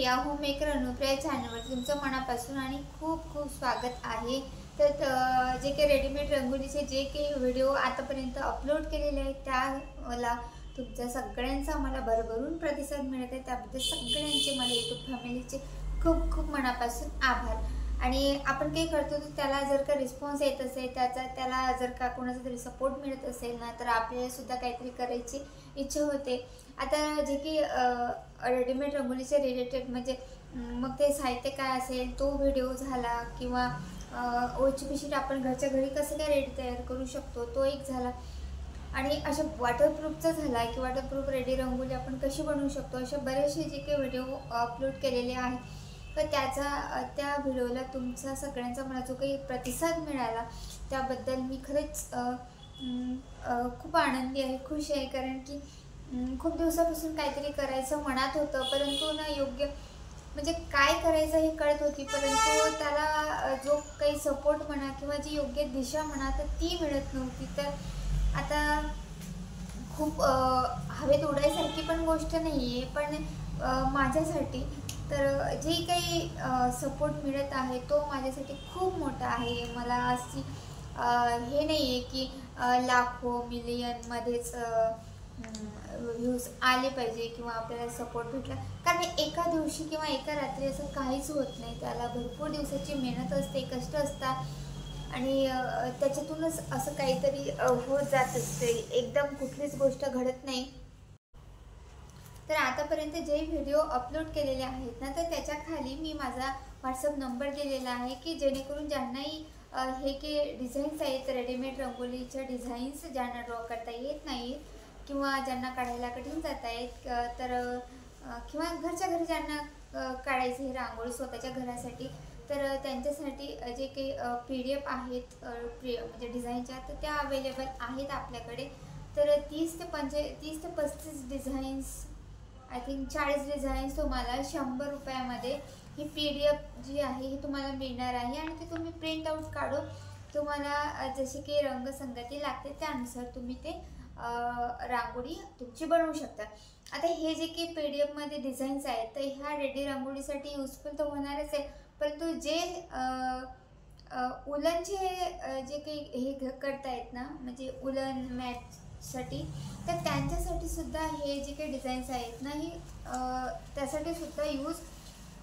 या होममेकर अनुप्रिया चॅनलवर तुमचं मनापासून आणि खूप खूप स्वागत आहे। तर जे काही रेडीमेड रंगोलीचे जे काही व्हिडिओ आतापर्यंत अपलोड केलेले आहेत त्याला तुमच्या सगळ्यांचा मला भरभरून प्रतिसाद मिळत आहे, त्याबद्दल सगळ्यांचे मला यूट्यूब फॅमिलीचे खूप खूप मनापासून आभार। आणि आपण काही करतो तर त्याला जर का रिस्पॉन्स येत असेल, त्याला जर का कोणाचा तरी सपोर्ट मिळत असेल ना, तर आपल्याला सुद्धा काहीतरी करायची इच्छा होते। आता जे की रेडीमेड रंगोलीचे रिलेटेड म्हणजे मग ते साहित्य काय असेल तो व्हिडिओ झाला, किंवा ओळची शीट आपण घरच्या घरी कसं काय रेडी तयार करू शकतो तो एक झाला, आणि अशा वॉटरप्रूफचा झाला की वॉटरप्रूफ रेडी रंगोली आपण कशी बनवू शकतो, अशा बरेचसे जे काही व्हिडिओ अपलोड केलेले आहेत। तर त्या व्हिडिओला तुमचा सगळ्यांचा मला जो काही प्रतिसाद मिळाला त्याबद्दल मी खरंच खूप आनंदी आहे, खुश आहे। कारण की खूप दिवसापासून काहीतरी करायचं मनात होतं, परंतु ना योग्य म्हणजे काय करायचं हे कळत होती, परंतु त्याला जो काही सपोर्ट म्हणा किंवा जी योग्य दिशा म्हणा तर ती मिळत नव्हती। तर आता खूप हवेत उडायसारखी पण गोष्ट नाही आहे, पण माझ्यासाठी तर जे काही सपोर्ट मिळत आहे तो माझ्यासाठी खूप मोठा आहे। मला अशी हे नाही आहे की लाखो मिलियनमध्येच व्ह्यूज आले पाहिजे किंवा आपल्याला सपोर्ट भेटला, कारण एका दिवशी किंवा एका रात्री असं काहीच होत नाही। त्याला भरपूर दिवसाची मेहनत असते, कष्ट असतात, आणि त्याच्यातूनच असं काहीतरी होत जात असते, एकदम कुठलीच गोष्ट घडत नाही। तर आतापर्यंत जे व्हिडिओ अपलोड केलेले आहेत ना, तर त्याच्या खाली मी माझा व्हॉट्सअप नंबर दिलेला आहे की जेणेकरून ज्यांनाही हे की डिझाईन्स आहेत, रेडीमेड रंगोलीच्या डिझाईन्स ज्यांना ड्रॉ करता येत नाही किंवा ज्यांना काढायला कठीण जात आहेत, तर किंवा घरच्या घरी ज्यांना काढायचं हे रांगोळी स्वतःच्या घरासाठी, तर त्यांच्यासाठी जे काही PDF आहेत म्हणजे डिझाईनच्या, तर त्या अवेलेबल आहेत आपल्याकडे। तर 30 ते 35 डिझाईन्स, आय थिंक 40 डिझाईन्स तुम्हाला 100 रुपयामध्ये ही PDF जी आहे ही तुम्हाला मिळणार आहे, आणि ते तुम्ही प्रिंट आउट काढून तुम्हाला जसे की रंगसंगती लागते त्यानुसार तुम्ही ते रांगोळी तुमची बनवू शकता। आता हे जे की PDF मध्ये डिझाईन्स आहेत तर ह्या रेडी रांगोळीसाठी युजफुल तर होणारच आहे, परंतु जे उलनचे जे काही हे करतायत ना, म्हणजे उलन मॅटसाठी, तर त्यांच्यासाठी सुद्धा हे जे काही डिझाईन्स आहेत ना ही त्यासाठी सुद्धा यूज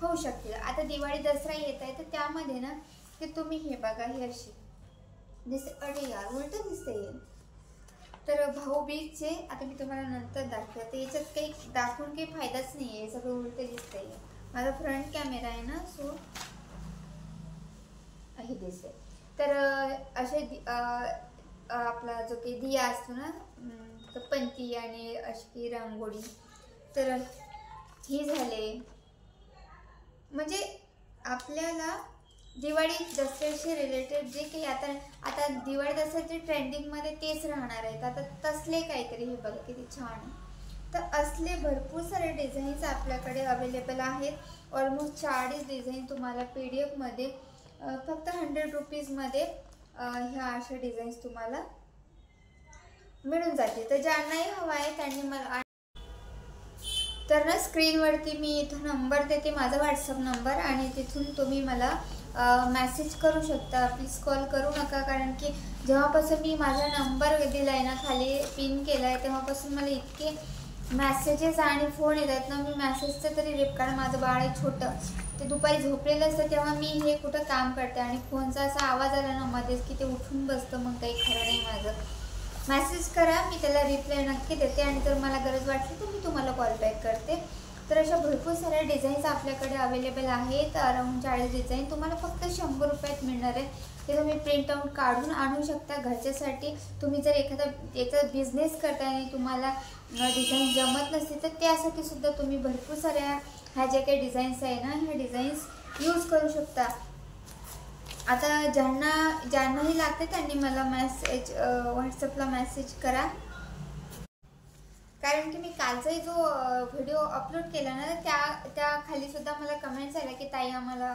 होऊ शकतील। आता दिवाळी दसरा येत आहे, तर त्यामध्ये ना ते तुम्ही हे बघा, ही अशी दिसते, अरे यार उलट दिसते। तर भाऊबीजचे आता मी तुम्हाला नंतर दाखवते, तर याच्यात काही दाखवून काही फायदाच नाही आहे, सगळं उलट दिसतंय। माझा फ्रंट कॅमेरा आहे ना, सो हे दिसते। तर असे आपला जो काही दिया असतो ना, तर पंती आणि अशी रांगोळी, तर ही झाले। म्हणजे आपल्याला दिवाळी दसऱ्याशी रिलेटेड जे काही आता दिवाळी दसऱ्याचे ट्रेंडिंगमध्ये तेच राहणार आहेत, आता तसले काहीतरी, हे बघा किती छान आहे। तर असले भरपूर सारे डिझाईन्स आपल्याकडे अवेलेबल आहेत। ऑलमोस्ट 40 डिझाईन तुम्हाला PDF मध्ये फक्त 100 रुपीजमध्ये ह्या अशा डिझाईन्स तुम्हाला मिळून जाते। तर ज्यांनाही हवं आहे त्यांनी मला, तर ना स्क्रीनवरती मी इथं नंबर देते, माझा व्हॉट्सअप नंबर, आणि तिथून तुम्ही मला मेसेज करू शकता। प्लीज कॉल करू नका, कारण की जेव्हापासून मी माझा नंबर दिला आहे ना, खाली पिन केला आहे, तेव्हापासून मला इतके मेसेजेस आणि फोन येतात ना, मी मेसेजचं तरी कारण माझं बाळ आहे छोटं, ते दुपारी झोपलेलं असतं तेव्हा मी हे कुठं काम करते, आणि फोनचा असा आवाज आला ना मध्येच की ते उठून बसतं, मग काही खरं नाही माझं। मेसेज करा, मी त्याला रिप्लाय नक्की देते, आणि जर मला गरज वाटली तर मी तुम्हाला कॉल बॅक करते। तर अशा भरपूर साऱ्या डिझाईन्स आपल्याकडे अवेलेबल आहेत, अराउंड 40 डिझाईन तुम्हाला फक्त 100 रुपयात मिळणार आहे। ते तुम्ही प्रिंट आउट काढून आणू शकता घरच्यासाठी। तुम्ही जर एखादा याचा बिझनेस करताय आणि तुम्हाला डिझाईन जमत नसते, तर त्यासाठी सुद्धा तुम्ही भरपूर साऱ्या ह्या ज्या काही डिझाईन्स आहे ना, ह्या डिझाईन्स यूज करू शकता। आता ज्यांनाही लागते त्यांनी मला मेसेज व्हॉट्सअपला मेसेज करा, कारण की मी कालचाही जो व्हिडिओ अपलोड केला ना, त्या खाली सुद्धा मला कमेंट्स आल्या की ताई आम्हाला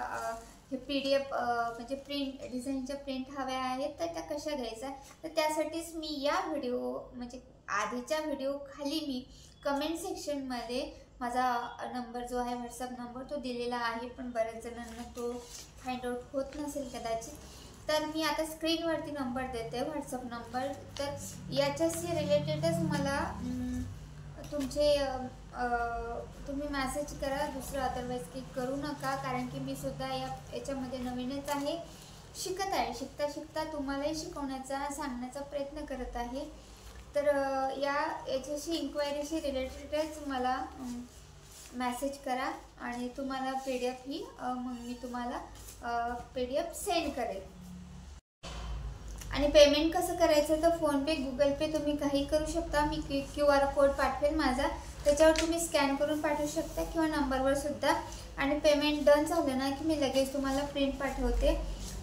हे PDF म्हणजे डिझाईनच्या प्रिंट हव्या आहेत, तर त्या कशा घ्यायच्या। तर त्यासाठीच मी या व्हिडिओ म्हणजे आधीच्या व्हिडिओ खाली मी कमेंट सेक्शनमध्ये माझा नंबर जो आहे व्हॉट्सअप नंबर तो दिलेला आहे, पण बऱ्याच जणांना तो फाइंड आउट होत नसेल कदाचित. तर मी आता स्क्रीनवरती नंबर देते, व्हॉट्सअप नंबर. तर याच्याशी रिलेटेडच मला तुमचे तुम्ही मॅसेज करा, दुसरं अदरवाईज काही करू नका, कारण की मी सुद्धा याच्यामध्ये नवीनच आहे, शिकत आहे. शिकता शिकता तुम्हालाही शिकवण्याचा सांगण्याचा प्रयत्न करत आहे. तर याच्याशी इन्क्वायरीशी रिलेटेडच मला मॅसेज करा आणि तुम्हाला PDF ही मग मी तुम्हाला PDF सेंड करेल. आणि पेमेंट कसं करायचं तर फोनपे, गुगल पे तुम्ही काही करू शकता. मी QR कोड पाठवेल माझा, त्याच्यावर तुम्ही स्कॅन करून पाठवू शकता किंवा नंबरवर सुद्धा. आणि पेमेंट डन झालं ना की मी लगेच तुम्हाला प्रिंट पाठवते.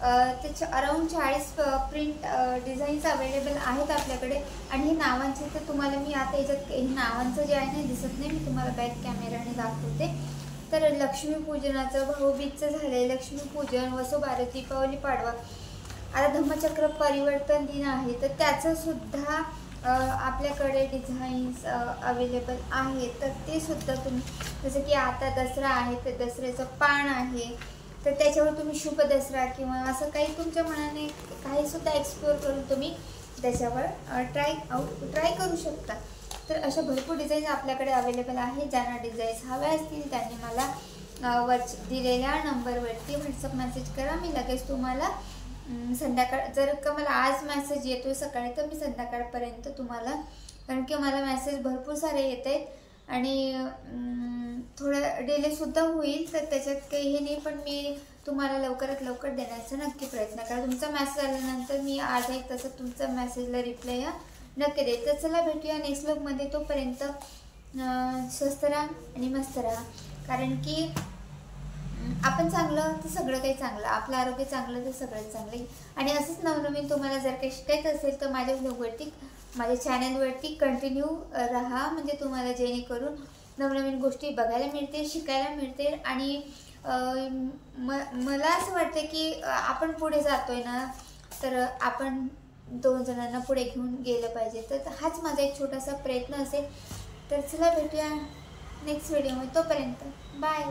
त्याच्या अराऊंड 40 प्रिंट डिझाईन्स अवेलेबल आहेत आपल्याकडे. आणि हे नावांचे तर तुम्हाला मी आता याच्यात हे नावांचं जे आहे ना दिसत नाही, मी तुम्हाला बॅक कॅमेराने दाखवते. तर लक्ष्मीपूजनाचं, भाऊबीजचं झालं, लक्ष्मीपूजन, वसुबारस, दीपावली, पाडवा, आता धम्मचक्र परिवर्तन दिन आहे, तर त्याचंसुद्धा आपल्याकडे डिझाईन्स अवेलेबल आहेत. तर ते सुद्धा तुम्ही, जसं की आता दसरा आहे तर दसऱ्याचं पान आहे, तर त्याच्यावर तुम्ही शुभ दसरा किंवा असं काही तुमच्या मनाने काहीसुद्धा एक्सप्लोअर करून तुम्ही त्याच्यावर ट्राय करू शकता. तर अशा भरपूर डिझाईन्स आपल्याकडे अवेलेबल आहेत. ज्यांना डिझाईन्स हव्या असतील त्यांनी मला दिलेल्या नंबरवरती व्हॉट्सअप मेसेज करा. मी लगेच तुम्हाला संध्याकाळ, जर का मला आज मेसेज येतो सकाळी तर मी संध्याकाळपर्यंत तुम्हाला, कारण की मला मेसेज भरपूर सारे येत आहेत आणि थोडं डिलेसुद्धा होईल, तर त्याच्यात काही हे नाही, पण मी तुम्हाला लवकरात लवकर देण्याचा नक्की प्रयत्न करा. तुमचा मेसेज आल्यानंतर मी अर्धा एक तासात तुमचा मेसेजला रिप्लाय नक्की देईल. तर चला भेटूया नेक्स्ट व्लॉगमध्ये. तोपर्यंत स्वस्त राहा आणि मस्त राहा, कारण की आपण चांगलं तर सगळं काही चांगलं, आपलं आरोग्य चांगलं तर सगळं चांगलं. आणि असंच नवनवीन तुम्हाला जर काही शिकायचं असेल तर माझ्या व्लॉगवरती, माझ्या चॅनलवरती कंटिन्यू राहा, म्हणजे तुम्हाला जेणेकरून नवनवीन गोष्टी बघायला मिळतील, शिकायला मिळतील. आणि मला असं वाटतं की आपण पुढे जातोय ना, तर आपण 2 जणांना पुढे घेऊन गेलं पाहिजे. तर हाच माझा एक छोटासा प्रयत्न असेल. तर चला भेटूया नेक्स्ट व्हिडिओमध्ये. तोपर्यंत बाय.